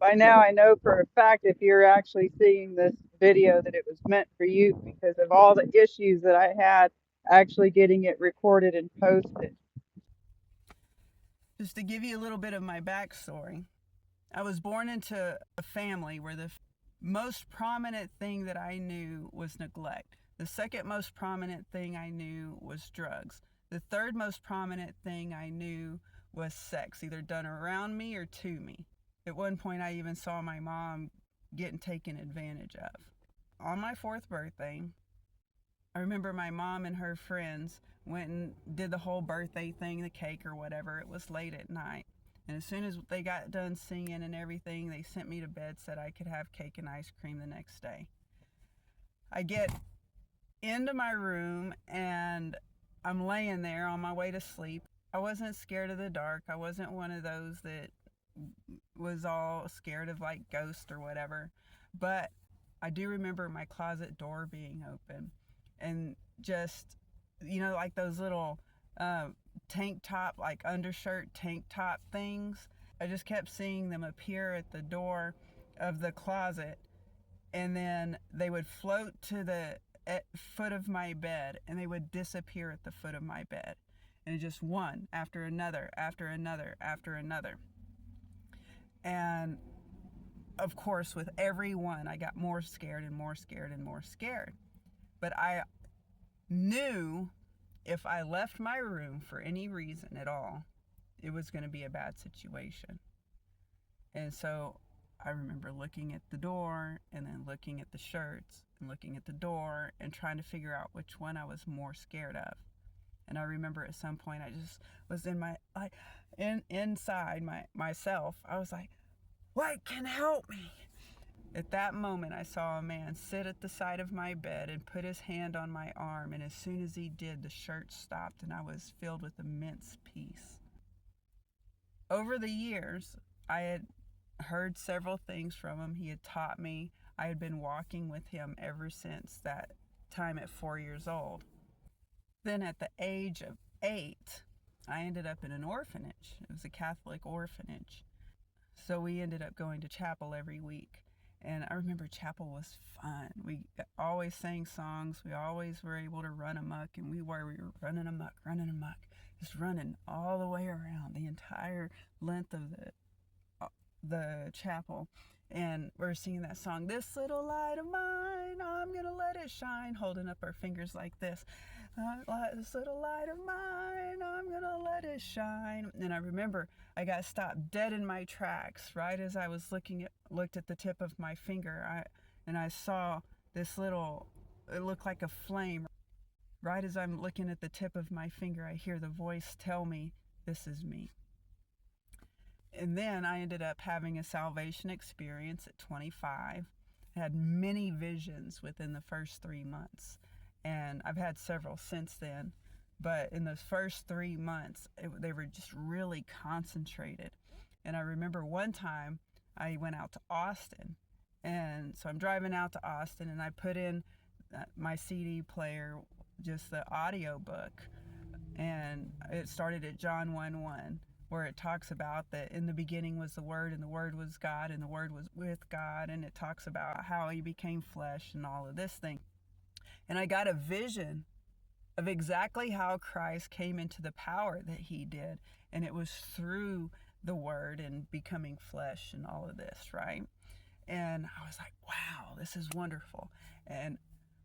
By now, I know for a fact if you're actually seeing this video that it was meant for you because of all the issues that I had actually getting it recorded and posted. Just to give you a little bit of my backstory, I was born into a family where the most prominent thing that I knew was neglect. The second most prominent thing I knew was drugs. The third most prominent thing I knew was sex, either done around me or to me. At one point, I even saw my mom getting taken advantage of. On my fourth birthday, I remember my mom and her friends went and did the whole birthday thing, the cake or whatever. It was late at night. And as soon as they got done singing and everything, they sent me to bed, said I could have cake and ice cream the next day. I get into my room and I'm laying there on my way to sleep. I wasn't scared of the dark. I wasn't one of those that was all scared of like ghosts or whatever. But I do remember my closet door being open and just, like those little tank top, like undershirt tank top things. I just kept seeing them appear at the door of the closet, and then they would float to the foot of my bed and they would disappear at the foot of my bed. And just one after another, after another, after another. And of course, with every one, I got more scared and more scared and more scared. But I knew if I left my room for any reason at all, it was going to be a bad situation. And so I remember looking at the door and then looking at the shirts and looking at the door and trying to figure out which one I was more scared of. And I remember at some point I just was inside myself. I was like, what can help me? At that moment, I saw a man sit at the side of my bed and put his hand on my arm, and as soon as he did, the shirt stopped and I was filled with immense peace. Over the years, I had heard several things from him. He had taught me. I had been walking with him ever since that time at 4 years old. Then at the age of 8, I ended up in an orphanage. It was a Catholic orphanage. So we ended up going to chapel every week. And I remember chapel was fun. We always sang songs. We always were able to run amok. And we were running amok, just running all the way around the entire length of the chapel. And we're singing that song, "This little light of mine, I'm gonna let it shine," holding up our fingers like this. "This little light of mine, I'm gonna let it shine." And I remember I got stopped dead in my tracks right as I was looked at the tip of my finger. I saw this little, it looked like a flame. Right as I'm looking at the tip of my finger, I hear the voice tell me, "This is me." And then I ended up having a salvation experience at 25. I had many visions within the first 3 months. And I've had several since then. But in those first 3 months, they were just really concentrated. And I remember one time I went out to Austin. And so I'm driving out to Austin and I put in my CD player, just the audio book. And it started at John 1:1, where it talks about that in the beginning was the Word, and the Word was God, and the Word was with God, and it talks about how He became flesh and all of this thing. And I got a vision of exactly how Christ came into the power that He did, and it was through the Word and becoming flesh and all of this, right? And I was like, wow, this is wonderful. And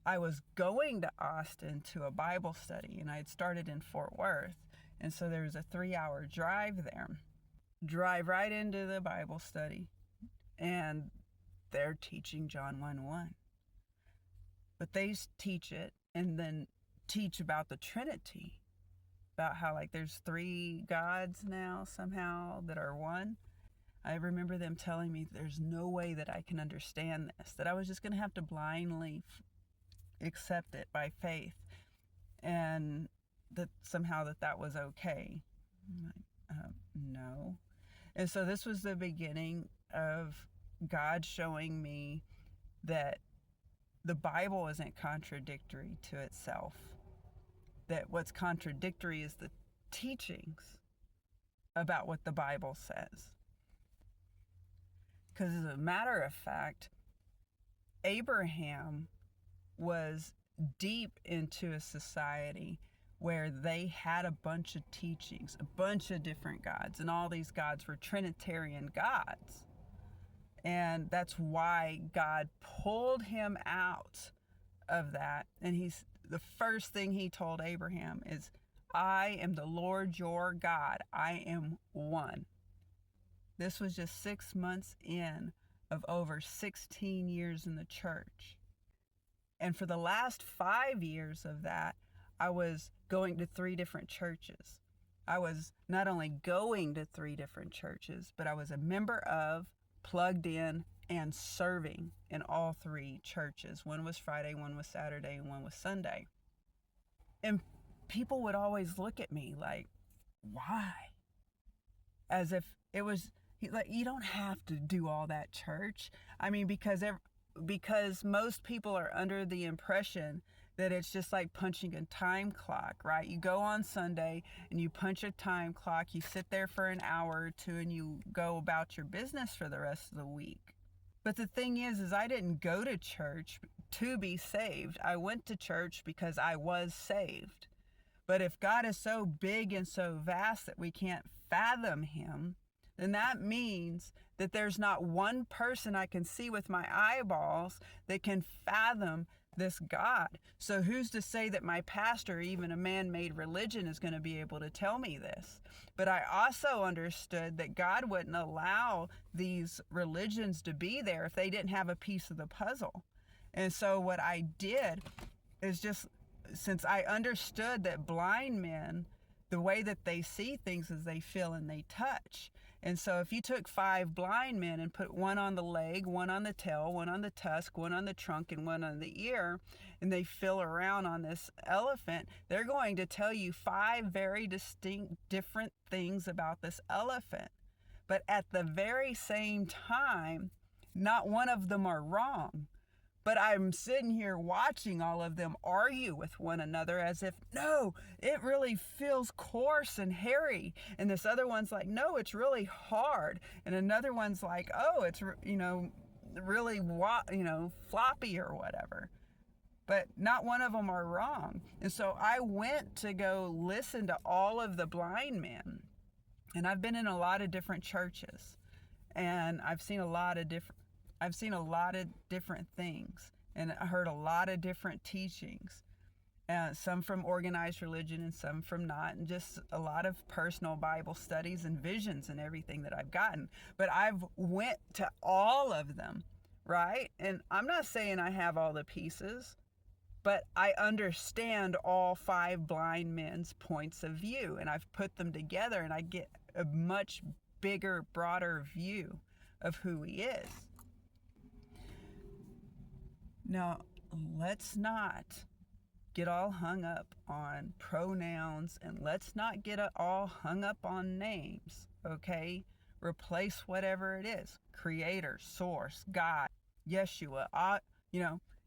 I was going to Austin to a Bible study, and I had started in Fort Worth. And so there was a 3-hour drive there. Drive right into the Bible study, and they're teaching John 1:1. But they teach it and then teach about the Trinity, about how like there's 3 gods now somehow that are one. I remember them telling me there's no way that I can understand this, that I was just going to have to blindly accept it by faith, and that somehow that was okay. I'm like, no. And so this was the beginning of God showing me that the Bible isn't contradictory to itself, that what's contradictory is the teachings about what the Bible says. Because as a matter of fact, Abraham was deep into a society where they had a bunch of teachings, a bunch of different gods, and all these gods were Trinitarian gods. And that's why God pulled him out of that. And the first thing he told Abraham is, I am the Lord your God. I am one. This was just 6 months in of over 16 years in the church. And for the last 5 years of that, I was going to 3 different churches. I was not only going to 3 different churches, but I was a member of, plugged in, and serving in all 3 churches. One was Friday, one was Saturday, and one was Sunday. And people would always look at me like, why? As if it was like, you don't have to do all that, church. I mean, because most people are under the impression that it's just like punching a time clock, right? You go on Sunday and you punch a time clock, you sit there for an hour or 2, and you go about your business for the rest of the week. But the thing is I didn't go to church to be saved. I went to church because I was saved. But if God is so big and so vast that we can't fathom him, then that means that there's not one person I can see with my eyeballs that can fathom this God. So who's to say that my pastor, or even a man-made religion, is going to be able to tell me this? But I also understood that God wouldn't allow these religions to be there if they didn't have a piece of the puzzle. And so what I did is, just since I understood that blind men, the way that they see things is they feel and they touch. And so if you took 5 blind men and put one on the leg, one on the tail, one on the tusk, one on the trunk, and one on the ear, and they feel around on this elephant, they're going to tell you 5 very distinct, different things about this elephant. But at the very same time, not one of them are wrong. But I'm sitting here watching all of them argue with one another as if, no, it really feels coarse and hairy. And this other one's like, no, it's really hard. And another one's like, oh, it's, really, floppy or whatever. But not one of them are wrong. And so I went to go listen to all of the blind men. And I've been in a lot of different churches. And I've seen a lot of different things, and I heard a lot of different teachings, some from organized religion and some from not, and just a lot of personal Bible studies and visions and everything that I've gotten. But I've went to all of them, right? And I'm not saying I have all the pieces, but I understand all 5 blind men's points of view, and I've put them together, and I get a much bigger, broader view of who he is. Now, let's not get all hung up on pronouns, and let's not get all hung up on names, okay? Replace whatever it is. Creator, source, God, Yeshua,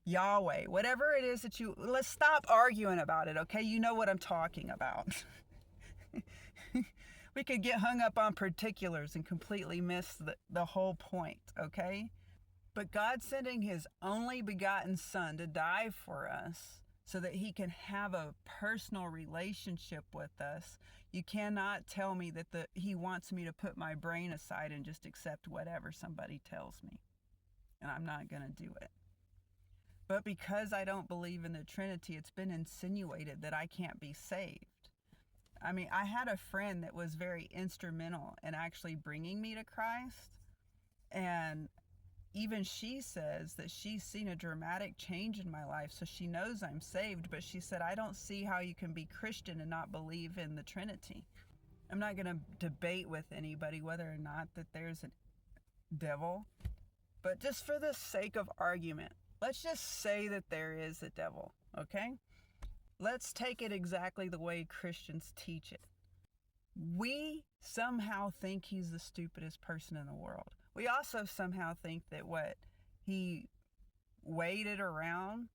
Yahweh, whatever it is let's stop arguing about it, okay? You know what I'm talking about. We could get hung up on particulars and completely miss the whole point, okay? But God sending his only begotten son to die for us so that he can have a personal relationship with us, you cannot tell me that he wants me to put my brain aside and just accept whatever somebody tells me. And I'm not going to do it. But because I don't believe in the Trinity, it's been insinuated that I can't be saved. I mean, I had a friend that was very instrumental in actually bringing me to Christ. And even she says that she's seen a dramatic change in my life, so she knows I'm saved. But she said, I don't see how you can be Christian and not believe in the Trinity. I'm not going to debate with anybody whether or not that there's a devil. But just for the sake of argument, let's just say that there is a devil, okay? Let's take it exactly the way Christians teach it. We somehow think he's the stupidest person in the world. We also somehow think that he waited around.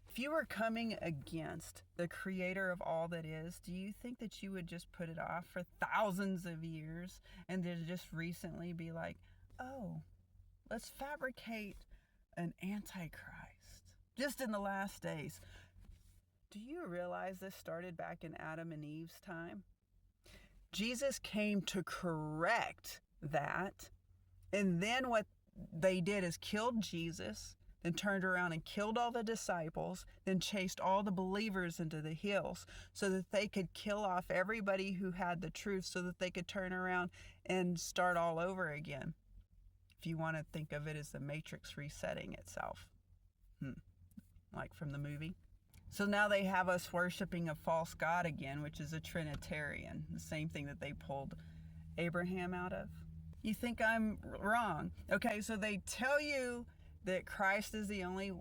If you were coming against the creator of all that is, do you think that you would just put it off for thousands of years and then just recently be like, oh, let's fabricate an antichrist just in the last days. Do you realize this started back in Adam and Eve's time? Jesus came to correct that. And then what they did is killed Jesus, then turned around and killed all the disciples, then chased all the believers into the hills so that they could kill off everybody who had the truth so that they could turn around and start all over again. If you want to think of it as the Matrix resetting itself, like from the movie. So now they have us worshiping a false god again, which is a Trinitarian, the same thing that they pulled Abraham out of. You think I'm wrong? Okay, so they tell you that Christ is the only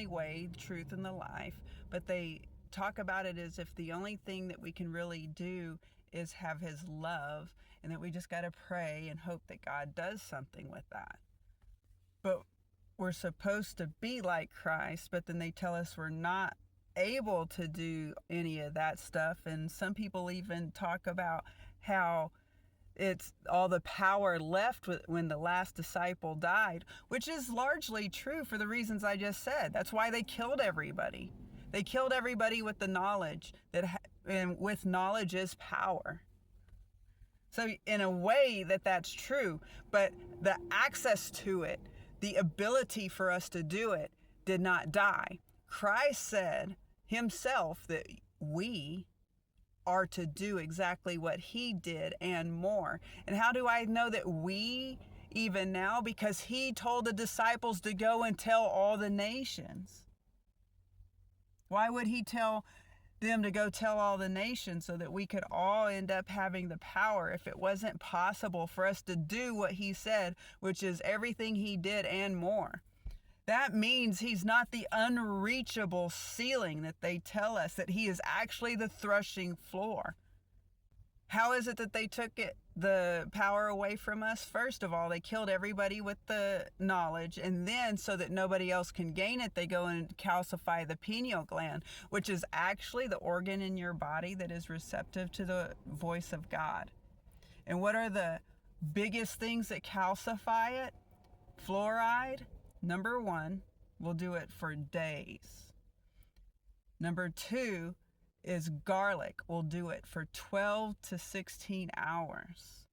way, the truth, and the life, but they talk about it as if the only thing that we can really do is have his love, and that we just got to pray and hope that God does something with that. But we're supposed to be like Christ, but then they tell us we're not able to do any of that stuff. And some people even talk about how it's all the power left when the last disciple died, which is largely true for the reasons I just said. That's why they killed everybody. They killed everybody with the knowledge and with knowledge is power. So in a way that's true, but the access to it, the ability for us to do it, did not die. Christ said himself that we are to do exactly what he did and more. And how do I know that we even now? Because he told the disciples to go and tell all the nations. Why would he tell them to go tell all the nations? So that we could all end up having the power if it wasn't possible for us to do what he said, which is everything he did and more. That means he's not the unreachable ceiling that they tell us, that he is actually the threshing floor. How is it that they took the power away from us? First of all, they killed everybody with the knowledge, and then so that nobody else can gain it, they go and calcify the pineal gland, which is actually the organ in your body that is receptive to the voice of God. And what are the biggest things that calcify it? Fluoride. Number 1, we'll do it for days. Number 2 is garlic. We'll do it for 12 to 16 hours.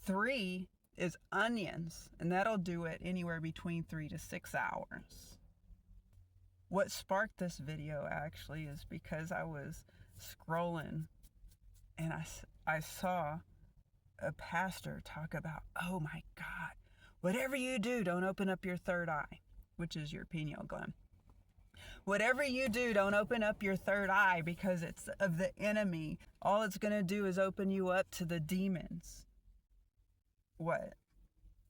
3 is onions, and that'll do it anywhere between 3 to 6 hours. What sparked this video actually is because I was scrolling and I saw a pastor talk about, oh my God, whatever you do, don't open up your third eye, which is your pineal gland. Whatever you do, don't open up your third eye because it's of the enemy. All it's going to do is open you up to the demons. What?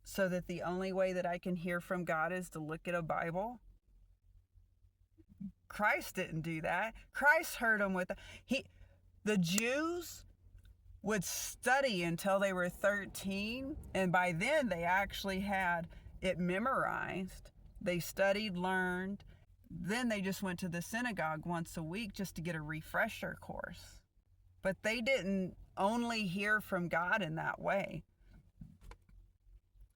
So that the only way that I can hear from God is to look at a Bible? Christ didn't do that. Christ heard them with the Jews would study until they were 13, and by then they actually had it memorized. They studied, learned, then they just went to the synagogue once a week just to get a refresher course. But they didn't only hear from God in that way.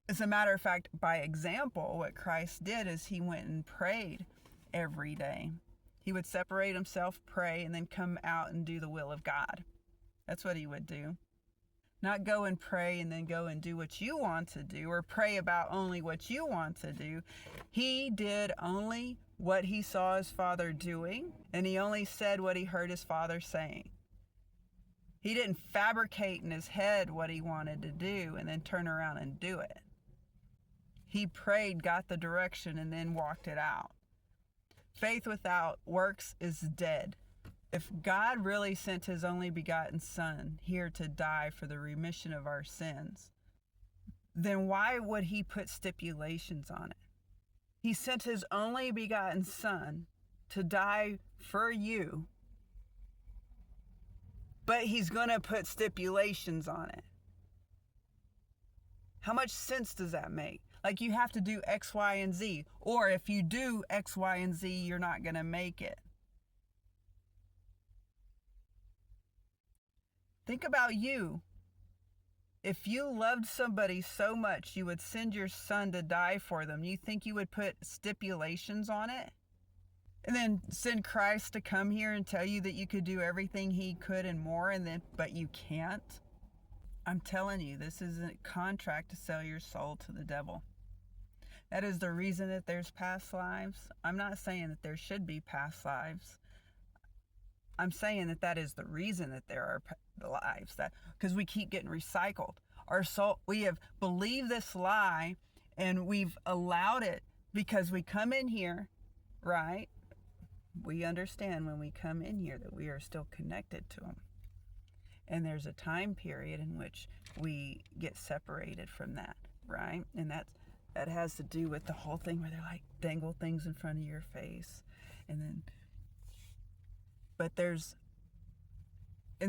As a matter of fact, by example, what Christ did is he went and prayed every day. He would separate himself, pray, and then come out and do the will of God. That's what he would do. Not go and pray and then go and do what you want to do or pray about only what you want to do. He did only what he saw his Father doing, and he only said what he heard his Father saying. He didn't fabricate in his head what he wanted to do and then turn around and do it. He prayed, got the direction, and then walked it out. Faith without works is dead. If God really sent his only begotten Son here to die for the remission of our sins, then why would he put stipulations on it? He sent his only begotten Son to die for you, but he's going to put stipulations on it. How much sense does that make? Like you have to do X, Y, and Z, or if you do X, Y, and Z, you're not going to make it. Think about you. If you loved somebody so much you would send your son to die for them, you think you would put stipulations on it? And then send Christ to come here and tell you that you could do everything he could and more, but you can't? I'm telling you, this is a contract to sell your soul to the devil. That is the reason that there's past lives. I'm not saying that there should be past lives. I'm saying that is the reason that there are lives, that because we keep getting recycled. Our soul, we have believed this lie and we've allowed it because we come in here, right? We understand when we come in here that we are still connected to him. And there's a time period in which we get separated from that, right? And that has to do with the whole thing where they're like dangle things in front of your face, and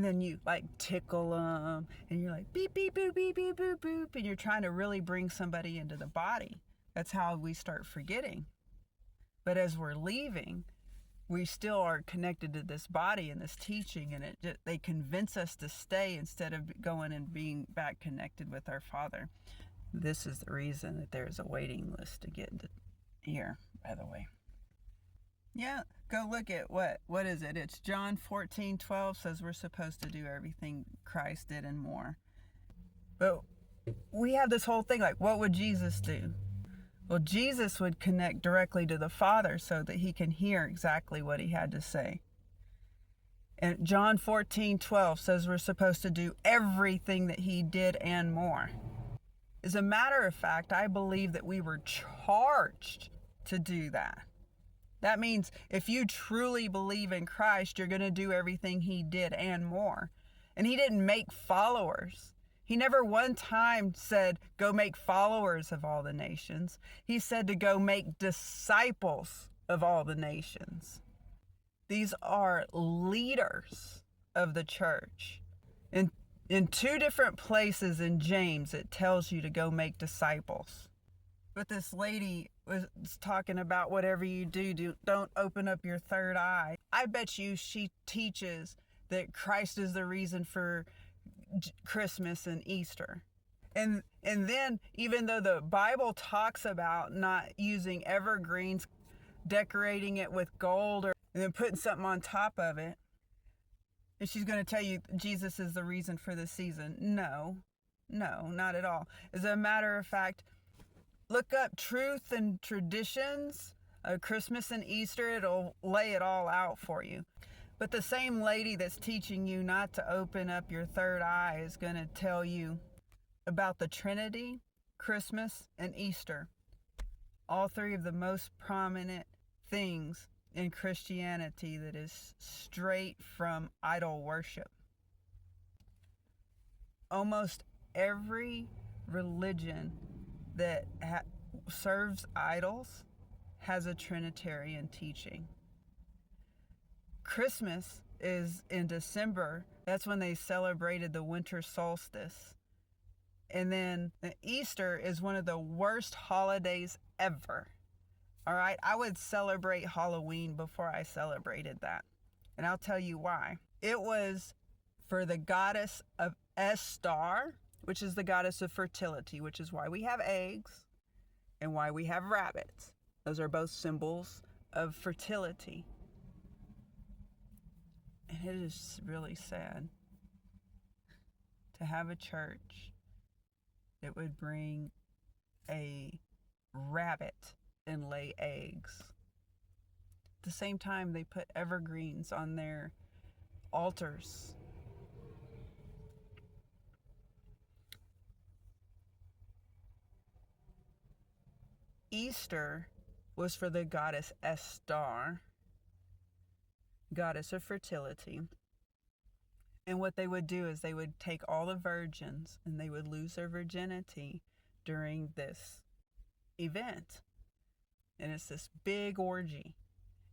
then you like tickle them, and you're like beep beep boop beep beep boop boop, and you're trying to really bring somebody into the body. That's how we start forgetting. But as we're leaving, we still are connected to this body and this teaching, and they convince us to stay instead of going and being back connected with our Father. This is the reason that there's a waiting list to get into here, by the way. Yeah, go look at what is it? It's John 14:12 says we're supposed to do everything Christ did and more. But we have this whole thing like, what would Jesus do? Well, Jesus would connect directly to the Father so that he can hear exactly what he had to say. And John 14:12 says we're supposed to do everything that he did and more. As a matter of fact, I believe that we were charged to do that. That means if you truly believe in Christ, you're going to do everything he did and more. And he didn't make followers. He never one time said, go make followers of all the nations. He said to go make disciples of all the nations. These are leaders of the church. In two different places in James, it tells you to go make disciples. But this lady was talking about whatever you do, don't open up your third eye. I bet you she teaches that Christ is the reason for Christmas and Easter. And then, even though the Bible talks about not using evergreens, decorating it with gold, and then putting something on top of it, and she's going to tell you Jesus is the reason for this season. No, not at all. As a matter of fact, look up truth and traditions, Christmas and Easter. It'll lay it all out for you. But the same lady that's teaching you not to open up your third eye is going to tell you about the Trinity, Christmas, and Easter. All three of the most prominent things in Christianity that is straight from idol worship. Almost every religion that serves idols has a Trinitarian teaching. Christmas is in December. That's when they celebrated the winter solstice. And then Easter is one of the worst holidays ever. All right, I would celebrate Halloween before I celebrated that. And I'll tell you why. It was for the goddess of Estar, which is the goddess of fertility, which is why we have eggs and why we have rabbits. Those are both symbols of fertility. And it is really sad to have a church that would bring a rabbit and lay eggs. At the same time, they put evergreens on their altars. Easter was for the goddess Estar, goddess of fertility. And what they would do is they would take all the virgins and they would lose their virginity during this event. And it's this big orgy.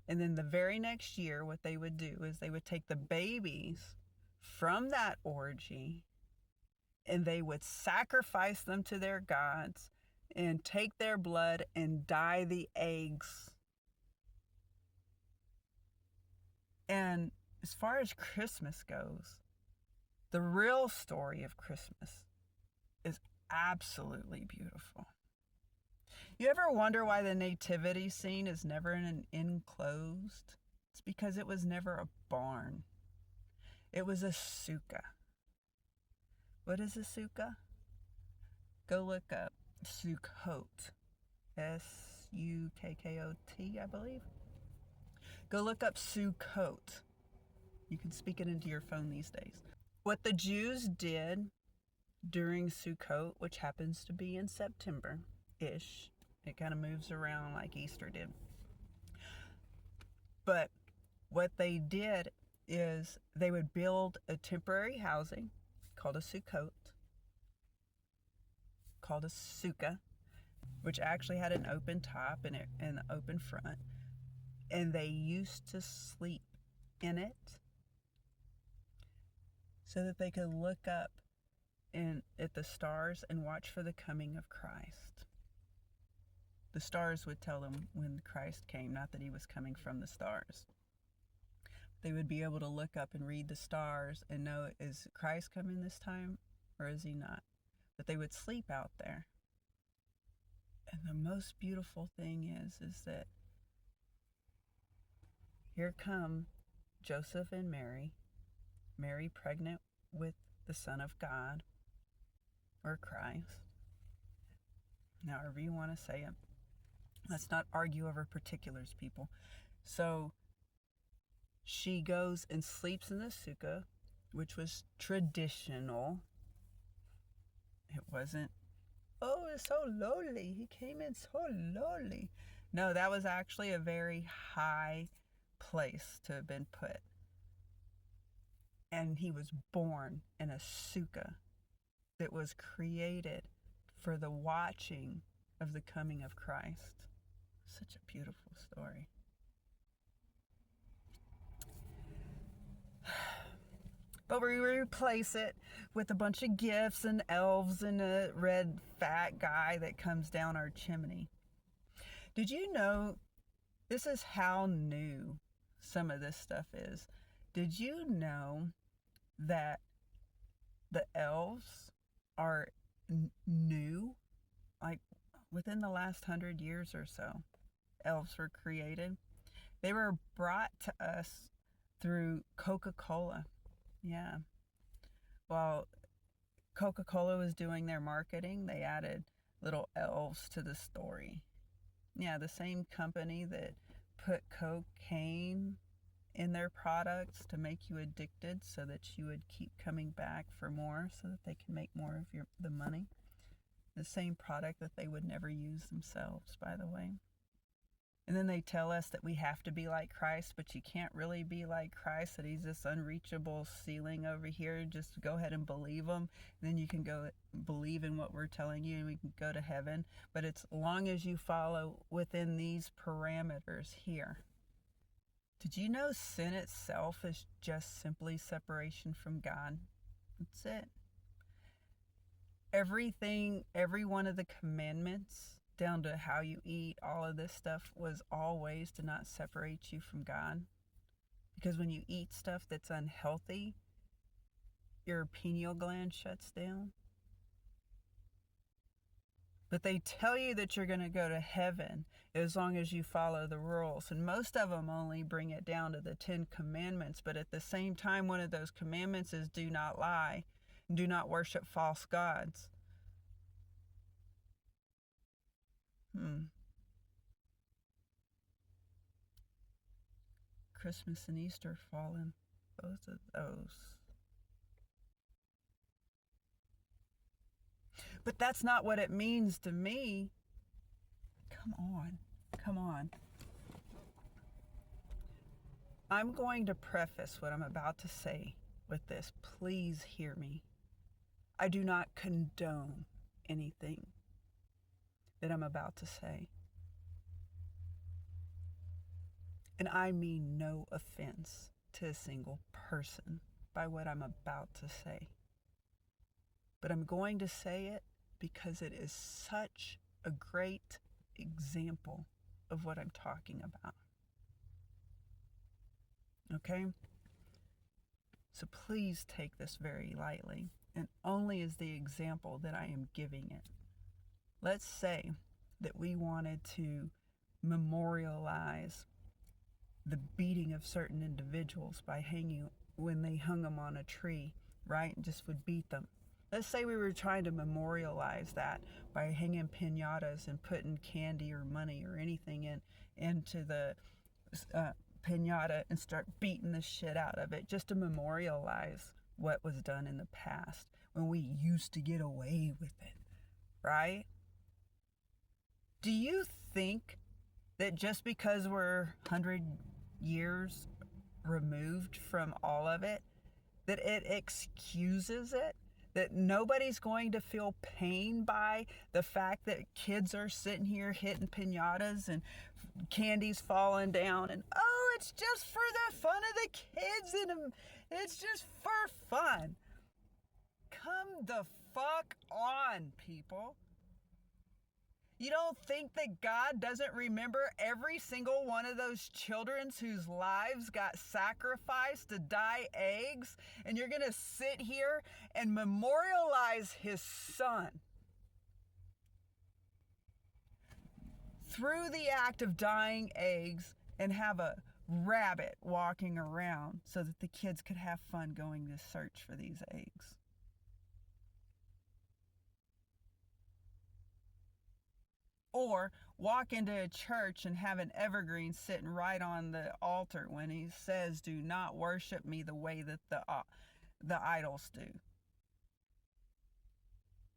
And then the very next year, what they would do is they would take the babies from that orgy and they would sacrifice them to their gods and take their blood and dye the eggs. And as far as Christmas goes, the real story of Christmas is absolutely beautiful. You ever wonder why the nativity scene is never in an enclosed? It's because it was never a barn. It was a sukkah. What is a sukkah? Go look up Sukkot. Sukkot, I believe. Go look up Sukkot. You can speak it into your phone these days. What the Jews did during Sukkot, which happens to be in September-ish, it kind of moves around like Easter did. But what they did is they would build a temporary housing called a Sukkot, called a sukkah, which actually had an open top and an open front. And they used to sleep in it so that they could look up at the stars and watch for the coming of Christ. The stars would tell them when Christ came, not that he was coming from the stars. They would be able to look up and read the stars and know, is Christ coming this time or is he not? But they would sleep out there. And the most beautiful thing is that here come Joseph and Mary pregnant with the Son of God, or Christ, however you want to say it. Let's not argue over particulars, people. So she goes and sleeps in the sukkah, which was traditional. It wasn't, oh, it's so lowly. He came in so lowly. No, that was actually a very high place to have been put. And he was born in a sukkah that was created for the watching of the coming of Christ. Such a beautiful story. But we replace it with a bunch of gifts and elves and a red fat guy that comes down our chimney. Did you know this is how new some of this stuff is? Did you know that the elves are new? Like within the last 100 years or so, elves were created. They were brought to us through Coca-Cola. Yeah. While Coca-Cola was doing their marketing, they added little elves to the story. Yeah, the same company that put cocaine in their products to make you addicted so that you would keep coming back for more so that they can make more of the money. The same product that they would never use themselves, by the way. And then they tell us that we have to be like Christ, but you can't really be like Christ, that he's this unreachable ceiling over here. Just go ahead and believe him. And then you can go believe in what we're telling you and we can go to heaven. But it's long as you follow within these parameters here. Did you know sin itself is just simply separation from God? That's it. Everything, every one of the commandments, down to how you eat, all of this stuff was all ways to not separate you from God. Because when you eat stuff that's unhealthy, your pineal gland shuts down. But they tell you that you're going to go to heaven as long as you follow the rules. And most of them only bring it down to the 10 commandments. But at the same time, one of those commandments is do not lie. Do not worship false gods. Christmas and Easter fall in both of those. But that's not what it means to me. Come on. I'm going to preface what I'm about to say with this. Please hear me. I do not condone anything that I'm about to say. And I mean no offense to a single person by what I'm about to say. But I'm going to say it because it is such a great example of what I'm talking about. Okay? So please take this very lightly. and only as the example that I am giving it. Let's say that we wanted to memorialize the beating of certain individuals by hanging, when they hung them on a tree, right? And just would beat them. Let's say we were trying to memorialize that by hanging piñatas and putting candy or money or anything into the piñata and start beating the shit out of it, just to memorialize what was done in the past when we used to get away with it, right? Do you think that just because we're 100 years removed from all of it, that it excuses it? That nobody's going to feel pain by the fact that kids are sitting here hitting piñatas and candy's falling down, and oh, it's just for the fun of the kids, and it's just for fun. Come the fuck on, people. You don't think that God doesn't remember every single one of those children whose lives got sacrificed to dye eggs? And you're going to sit here and memorialize his son through the act of dyeing eggs and have a rabbit walking around so that the kids could have fun going to search for these eggs. Or walk into a church and have an evergreen sitting right on the altar when he says, do not worship me the way that the idols do.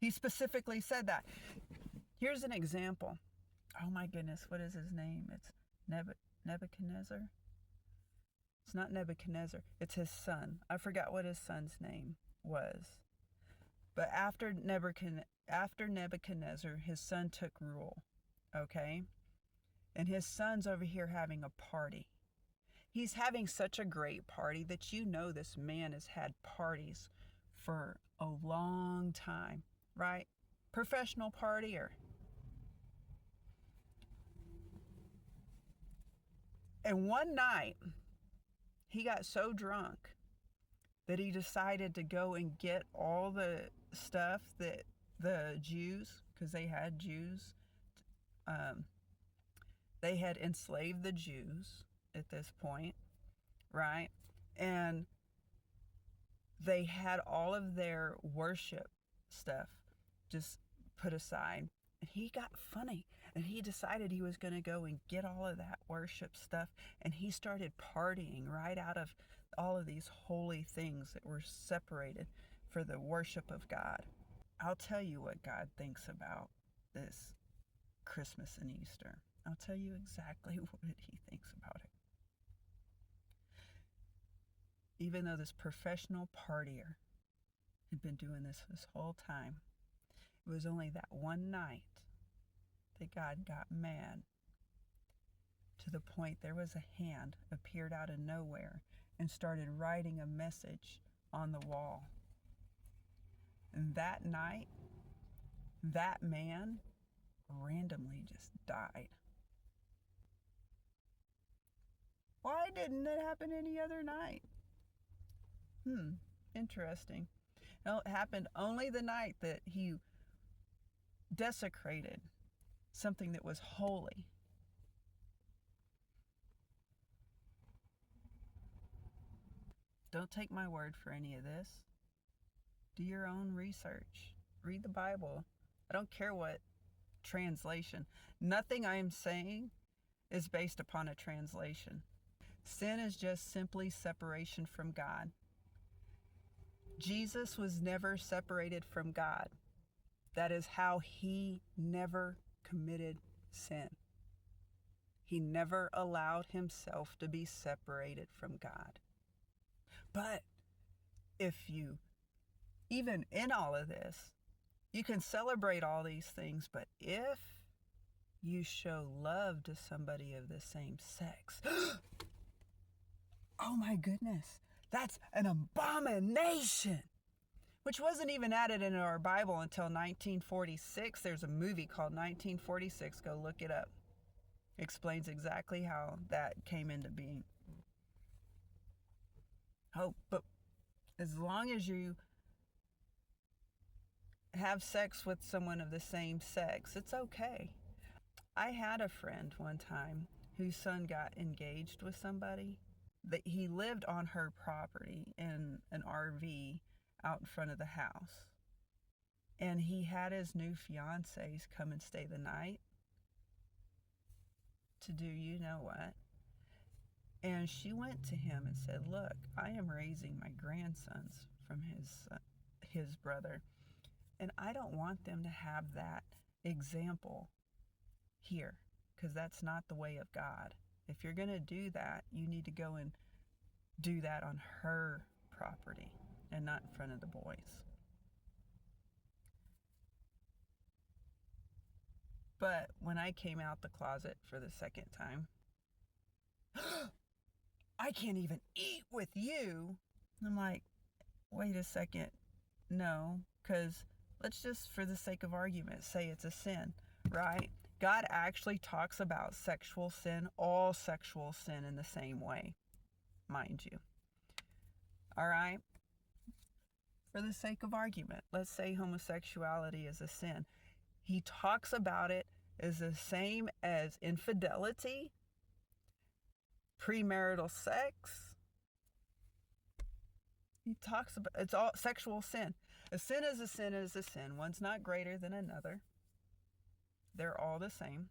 He specifically said that. Here's an example. Oh my goodness, what is his name? It's Nebuchadnezzar? It's not Nebuchadnezzar. It's his son. I forgot what his son's name was. But after Nebuchadnezzar, his son took rule, okay? And his son's over here having a party. He's having such a great party that you know this man has had parties for a long time, right? Professional partier. And one night, he got so drunk that he decided to go and get all the stuff that the Jews, because they had Jews, they had enslaved the Jews at this point, right? And they had all of their worship stuff just put aside. And he got funny, and he decided he was going to go and get all of that worship stuff, and he started partying right out of all of these holy things that were separated for the worship of God. I'll tell you what God thinks about this Christmas and Easter. I'll tell you exactly what he thinks about it. Even though this professional partier had been doing this whole time, it was only that one night that God got mad, to the point there was a hand appeared out of nowhere and started writing a message on the wall. And that night, that man randomly just died. Why didn't it happen any other night? Interesting. No, it happened only the night that he desecrated something that was holy. Don't take my word for any of this. Do your own research. Read the Bible. I don't care what translation. Nothing I am saying is based upon a translation. Sin is just simply separation from God. Jesus was never separated from God. That is how he never committed sin. He never allowed himself to be separated from God. But if you, even in all of this, you can celebrate all these things, but if you show love to somebody of the same sex, oh my goodness, that's an abomination, which wasn't even added into our Bible until 1946. There's a movie called 1946. Go look it up. It explains exactly how that came into being. Oh, but as long as you have sex with someone of the same sex. It's okay. I had a friend one time whose son got engaged with somebody that he lived on her property in an RV out in front of the house. And he had his new fiancés come and stay the night to do you know what. And she went to him and said, look, I am raising my grandsons from his brother, and I don't want them to have that example here, because that's not the way of God. If you're going to do that, you need to go and do that on her property and not in front of the boys. But when I came out the closet for the second time, I can't even eat with you. I'm like, wait a second. No, because let's just, for the sake of argument, say it's a sin, right? God actually talks about sexual sin, all sexual sin, in the same way, mind you. All right? For the sake of argument, let's say homosexuality is a sin. He talks about it as the same as infidelity, premarital sex. He talks about, it's all sexual sin. A sin is a sin is a sin. One's not greater than another. They're all the same.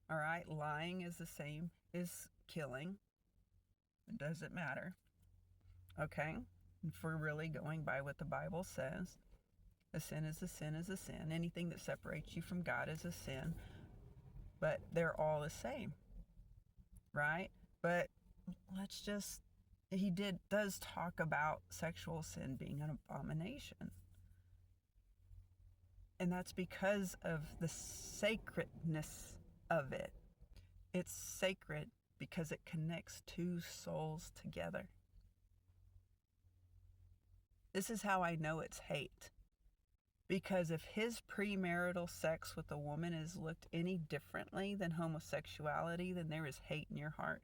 All right, lying is the same as killing. It doesn't matter. Okay, if we're really going by what the Bible says, a sin is a sin is a sin. Anything that separates you from God is a sin. But they're all the same, right? But let's just, he does talk about sexual sin being an abomination. And that's because of the sacredness of it. It's sacred because it connects two souls together. This is how I know it's hate. Because if his premarital sex with a woman is looked any differently than homosexuality, then there is hate in your heart.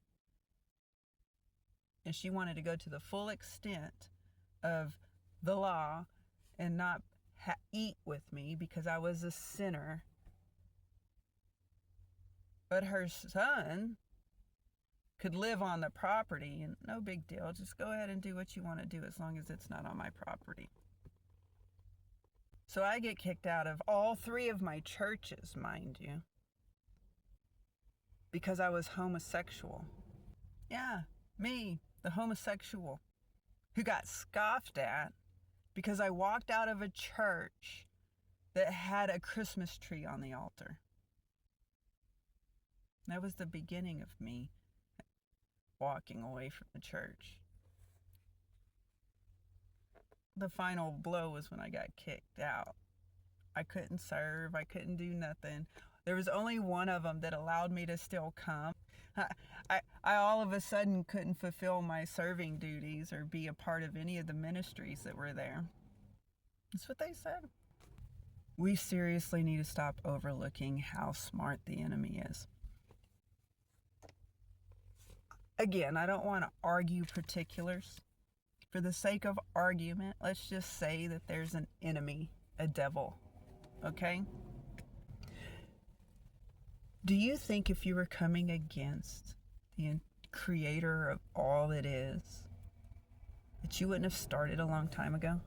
And she wanted to go to the full extent of the law and not eat with me because I was a sinner. But her son could live on the property, and no big deal. Just go ahead and do what you want to do as long as it's not on my property. So I get kicked out of all 3 of my churches, mind you, because I was homosexual. Yeah, me, the homosexual, who got scoffed at because I walked out of a church that had a Christmas tree on the altar. That was the beginning of me walking away from the church. The final blow was when I got kicked out. I couldn't serve. I couldn't do nothing. There was only one of them that allowed me to still come. I all of a sudden couldn't fulfill my serving duties or be a part of any of the ministries that were there. That's what they said. We seriously need to stop overlooking how smart the enemy is. Again, I don't want to argue particulars. For the sake of argument, let's just say that there's an enemy, a devil, okay? Do you think if you were coming against the creator of all that is, that you wouldn't have started a long time ago?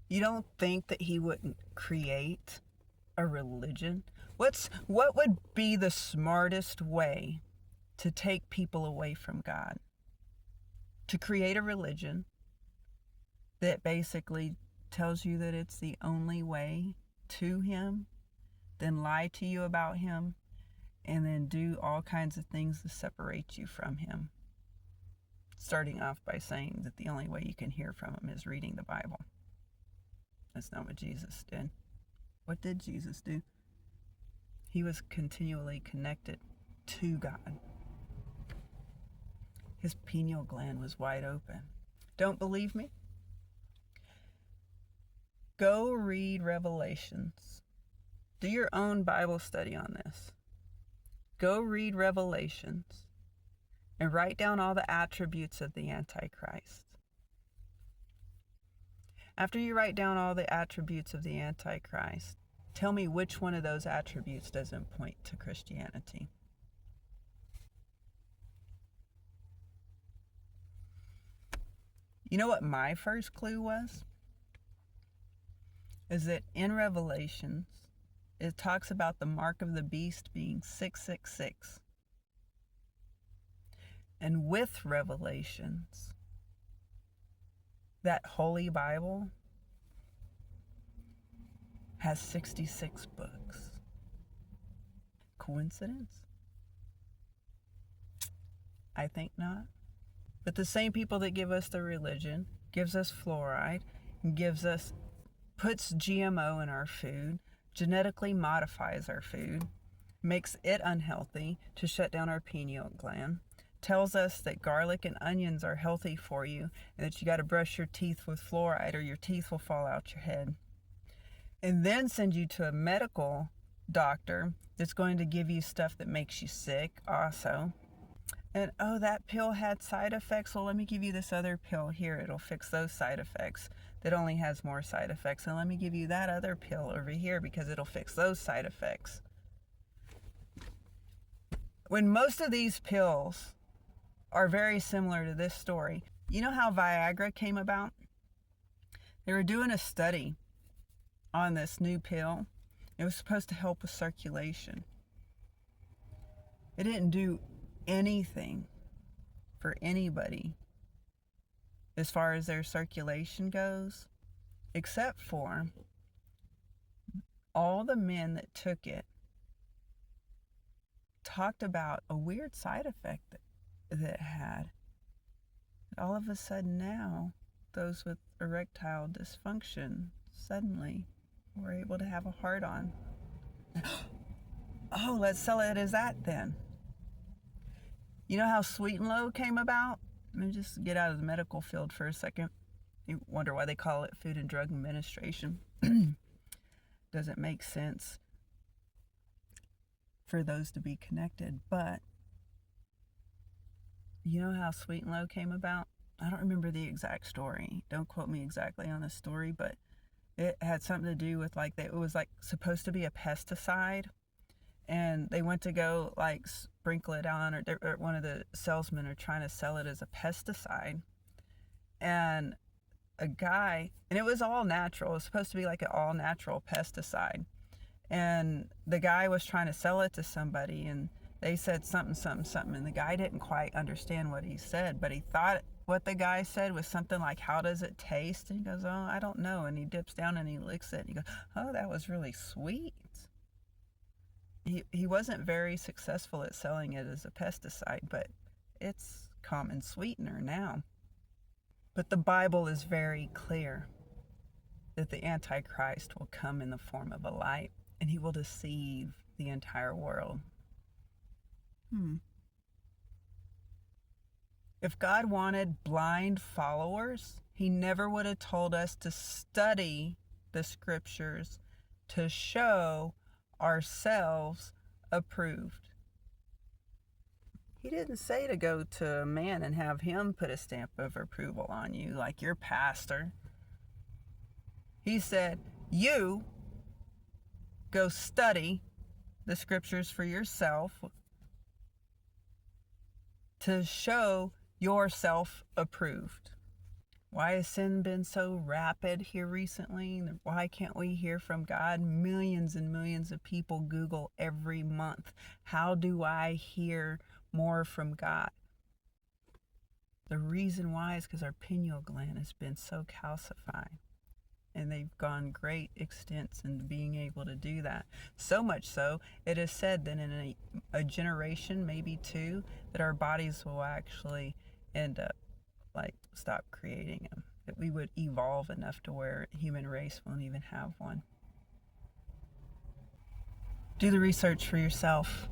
You don't think that he wouldn't create a religion? What would be the smartest way to take people away from God? To create a religion that basically tells you that it's the only way to him, then lie to you about him, and then do all kinds of things to separate you from him. Starting off by saying that the only way you can hear from him is reading the Bible. That's not what Jesus did. What did Jesus do? He was continually connected to God. His pineal gland was wide open. Don't believe me? Go read Revelations. Do your own Bible study on this. Go read Revelations and write down all the attributes of the Antichrist. After you write down all the attributes of the Antichrist, tell me which one of those attributes doesn't point to Christianity. You know what my first clue was? Is that in Revelations, it talks about the mark of the beast being 666. And with Revelations, that Holy Bible has 66 books. Coincidence? I think not. But the same people that give us the religion, gives us fluoride, puts GMO in our food, genetically modifies our food, makes it unhealthy to shut down our pineal gland, tells us that garlic and onions are healthy for you and that you got to brush your teeth with fluoride or your teeth will fall out your head. And then send you to a medical doctor that's going to give you stuff that makes you sick also. And oh, that pill had side effects. Well, let me give you this other pill here. It'll fix those side effects. That only has more side effects. And let me give you that other pill over here because it'll fix those side effects. When most of these pills are very similar to this story, you know how Viagra came about? They were doing a study on this new pill. It was supposed to help with circulation. It didn't do anything for anybody as far as their circulation goes, except for all the men that took it talked about a weird side effect that it had. All of a sudden now, those with erectile dysfunction suddenly were able to have a hard-on. Oh, let's sell it as that then. You know how Sweet and Low came about? Let me just get out of the medical field for a second. You wonder why they call it Food and Drug Administration. Doesn't make sense for those to be connected. But you know how Sweet and Low came about? I don't remember the exact story. Don't quote me exactly on the story, but it had something to do with it was supposed to be a pesticide. And they went to go sprinkle it on, or one of the salesmen are trying to sell it as a pesticide. And a guy, and it was all natural. It was supposed to be like an all natural pesticide. And the guy was trying to sell it to somebody and they said something. And the guy didn't quite understand what he said, but he thought what the guy said was something like, how does it taste? And he goes, oh, I don't know. And he dips down and he licks it. And he goes, oh, that was really sweet. He wasn't very successful at selling it as a pesticide, but it's common sweetener now. But the Bible is very clear that the Antichrist will come in the form of a light and he will deceive the entire world. If God wanted blind followers, he never would have told us to study the scriptures to show ourselves approved. He didn't say to go to a man and have him put a stamp of approval on you like your pastor. He said, you go study the scriptures for yourself to show yourself approved. Why has sin been so rapid here recently? Why can't we hear from God? Millions and millions of people Google every month, how do I hear more from God? The reason why is because our pineal gland has been so calcified. And they've gone great extents in being able to do that. So much so, it is said that in a generation, maybe two, that our bodies will actually end up stop creating them. That we would evolve enough to where human race won't even have one. Do the research for yourself.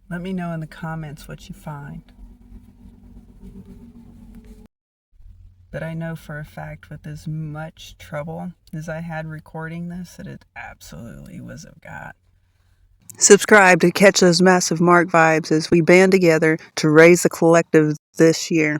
Let me know in the comments what you find. But I know for a fact with as much trouble as I had recording this, that it absolutely was of God. Subscribe to catch those massive Mark vibes as we band together to raise the collective this year.